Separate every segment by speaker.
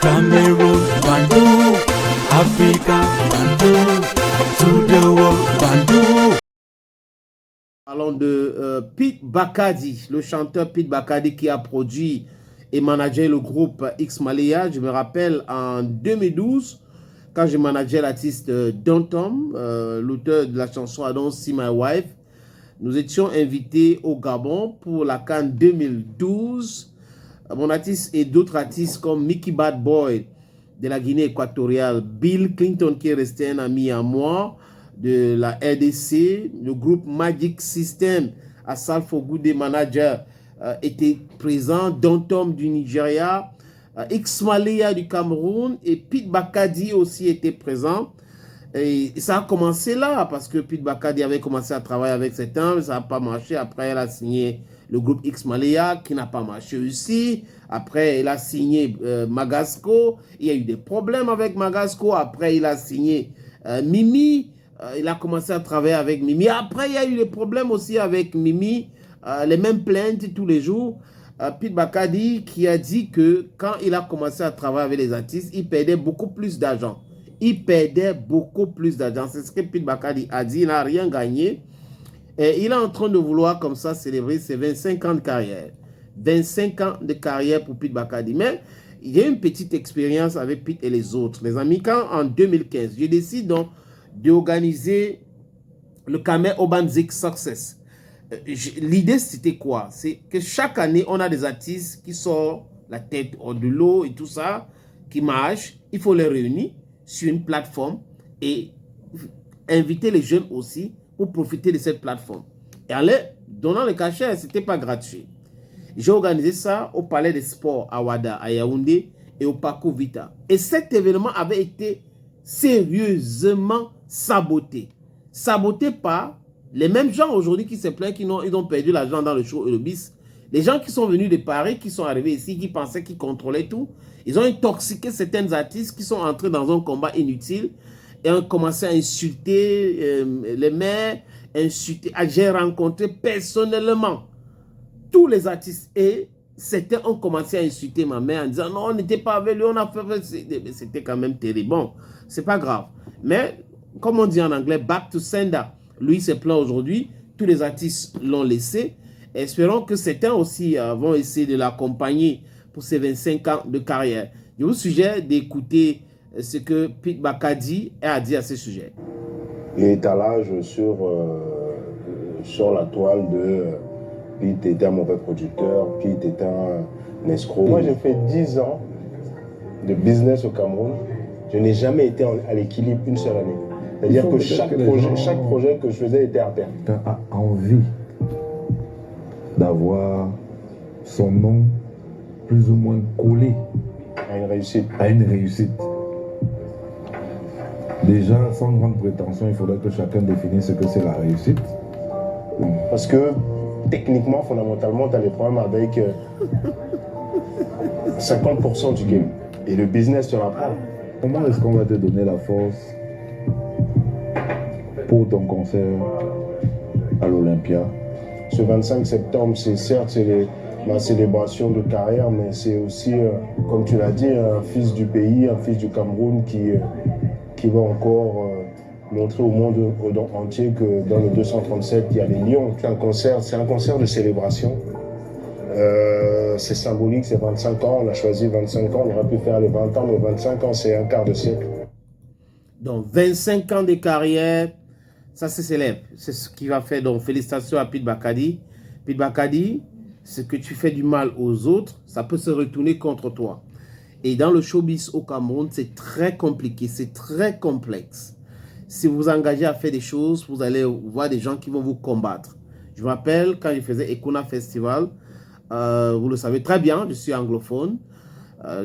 Speaker 1: Cameroon, Bandung, Africa, Bandung, to the world, Bandung.
Speaker 2: Parlons de Pete Bakadi, le chanteur Pete Bakadi qui a produit et managé le groupe X Malaya. Je me rappelle en 2012, quand je manageais l'artiste Don Tom, l'auteur de la chanson I Don't See My Wife. Nous étions invités au Gabon pour la CAN 2012. Mon artiste et d'autres artistes comme Mickey Bad Boy de la Guinée équatoriale, Bill Clinton qui est resté un ami à moi de la RDC, le groupe Magic System, Asal Fogu des managers était présent, Don Tom du Nigeria, X Malaya du Cameroun et Pete Bakadi aussi était présent. Et ça a commencé là, parce que Pete Bakadi avait commencé à travailler avec cet homme, ça n'a pas marché. Après, elle a signé le groupe X Malaya, qui n'a pas marché aussi. Après, il a signé Magasco. Il y a eu des problèmes avec Magasco. Après, il a signé Mimi. Il a commencé à travailler avec Mimi. Après, il y a eu des problèmes aussi avec Mimi. Les mêmes plaintes tous les jours. Pete Bakadi qui a dit que quand il a commencé à travailler avec les artistes, il perdait beaucoup plus d'argent. Il perdait beaucoup plus d'argent. C'est ce que Pete Bakadi a dit. Il n'a rien gagné. Et il est en train de vouloir comme ça célébrer ses 25 ans de carrière. 25 ans de carrière pour Pete Bakadi. Mais il y a une petite expérience avec Pete et les autres. Les amis, quand en 2015, je décide donc d'organiser le Kamer Urban Zik Success. L'idée, c'était quoi? C'est que chaque année, on a des artistes qui sortent la tête hors de l'eau et tout ça, qui marchent. Il faut les réunir sur une plateforme et inviter les jeunes aussi pour profiter de cette plateforme. Et en leur donnant le cachet, ce n'était pas gratuit. J'ai organisé ça au Palais des Sports à Ouada, à Yaoundé et au Paco Vita. Et cet événement avait été sérieusement saboté. Saboté par les mêmes gens aujourd'hui qui se plaignent qu'ils ont perdu l'argent dans le show et le bis. Les gens qui sont venus de Paris, qui sont arrivés ici, qui pensaient qu'ils contrôlaient tout, ils ont intoxiqué certains artistes qui sont entrés dans un combat inutile et ont commencé à insulter les maires, insulter. J'ai rencontré personnellement tous les artistes et certains ont commencé à insulter ma mère en disant non, on n'était pas avec lui, on a fait. C'était quand même terrible. Bon, c'est pas grave. Mais comme on dit en anglais, back to sender. Lui se plaint aujourd'hui, tous les artistes l'ont laissé. Espérons que certains aussi vont essayer de l'accompagner pour ses 25 ans de carrière. Je vous suggère d'écouter ce que Pete Bakadi a dit à ce sujet.
Speaker 3: L'étalage sur la toile de Pete était un mauvais producteur, Pete était un escroc. Moi, j'ai fait 10 ans de business au Cameroun. Je n'ai jamais été à l'équilibre une seule année. C'est-à-dire que chaque projet que je faisais était à terre.
Speaker 4: Tu as envie d'avoir son nom plus ou moins collé
Speaker 3: à une réussite.
Speaker 4: Déjà, sans grande prétention, il faudrait que chacun définisse ce que c'est la réussite.
Speaker 3: Parce que techniquement, fondamentalement, tu as des problèmes avec 50% du game. Et le business, tu en as pas.
Speaker 4: Comment est-ce qu'on va te donner la force pour ton concert à l'Olympia?
Speaker 3: Ce 25 septembre, c'est certes ma célébration de carrière, mais c'est aussi, comme tu l'as dit, un fils du pays, un fils du Cameroun qui va encore montrer au monde entier que dans le 237, il y a les lions. C'est un concert de célébration. C'est symbolique, c'est 25 ans, on a choisi 25 ans, on aurait pu faire les 20 ans, mais 25 ans, c'est un quart de siècle.
Speaker 2: Donc, 25 ans de carrière, ça se célèbre. C'est ce qui va faire. Donc, félicitations à Pete Bakadi. Pete Bakadi, ce que tu fais du mal aux autres, ça peut se retourner contre toi. Et dans le showbiz au Cameroun, c'est très compliqué, c'est très complexe. Si vous vous engagez à faire des choses, vous allez voir des gens qui vont vous combattre. Je me rappelle quand je faisais Ekuna Festival, vous le savez très bien, je suis anglophone.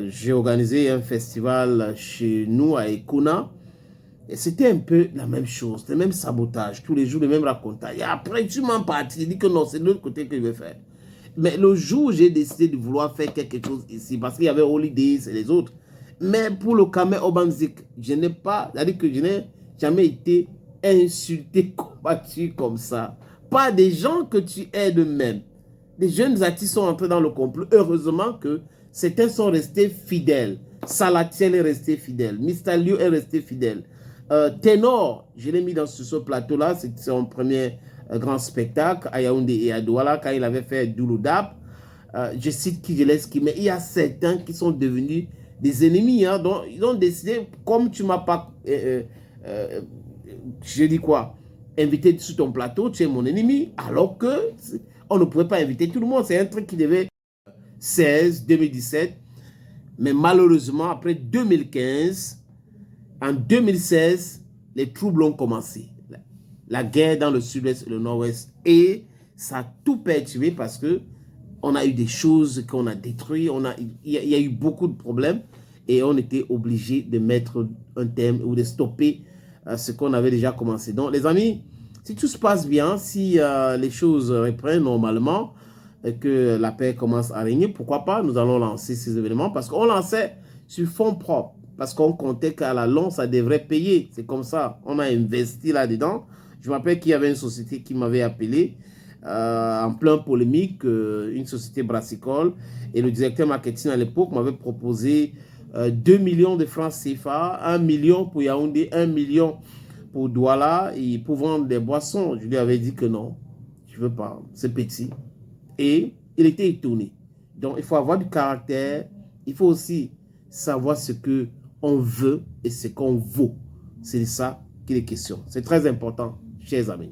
Speaker 2: J'ai organisé un festival chez nous à Ekuna. Et c'était un peu la même chose, le même sabotage, tous les jours le même racontage. Et après, tu m'en partis, je dis que non, c'est de l'autre côté que je vais faire. Mais le jour où j'ai décidé de vouloir faire quelque chose ici, parce qu'il y avait Holidays et les autres, mais pour le Kamer Urban Zik, je n'ai pas, c'est-à-dire que je n'ai jamais été insulté, combattu comme ça. Pas des gens que tu aides même. Des jeunes artistes sont entrés dans le complot. Heureusement que certains sont restés fidèles. Salatiel est resté fidèle. Mistalio est resté fidèle. Ténor, je l'ai mis dans ce plateau-là, c'est son premier grand spectacle à Yaoundé et à Douala quand il avait fait Douloudab. Je cite qui je laisse qui, mais il y a certains qui sont devenus des ennemis. Hein, donc, ils ont décidé, comme tu ne m'as pas, je dis quoi, invité sur ton plateau, tu es mon ennemi, alors que on ne pouvait pas inviter tout le monde. C'est un truc qui devait 2017, mais malheureusement, après 2015, en 2016, les troubles ont commencé. La guerre dans le sud-ouest et le nord-ouest, et ça a tout perturbé parce que on a eu des choses qu'on a détruites, il y a eu beaucoup de problèmes et on était obligé de mettre un terme ou de stopper ce qu'on avait déjà commencé. Donc les amis, si tout se passe bien, si les choses reprennent normalement, et que la paix commence à régner, pourquoi pas, nous allons lancer ces événements parce qu'on lançait sur fonds propres, parce qu'on comptait qu'à la longue, ça devrait payer. C'est comme ça, on a investi là-dedans. Je me rappelle qu'il y avait une société qui m'avait appelé en plein polémique, une société brassicole, et le directeur marketing à l'époque m'avait proposé 2 millions de francs CFA, 1 million pour Yaoundé, 1 million pour Douala, et pour vendre des boissons. Je lui avais dit que non, je ne veux pas, c'est petit. Et il était étonné. Donc, il faut avoir du caractère. Il faut aussi savoir ce qu'on veut et ce qu'on vaut. C'est de ça qu'il est question. C'est très important, chers amis.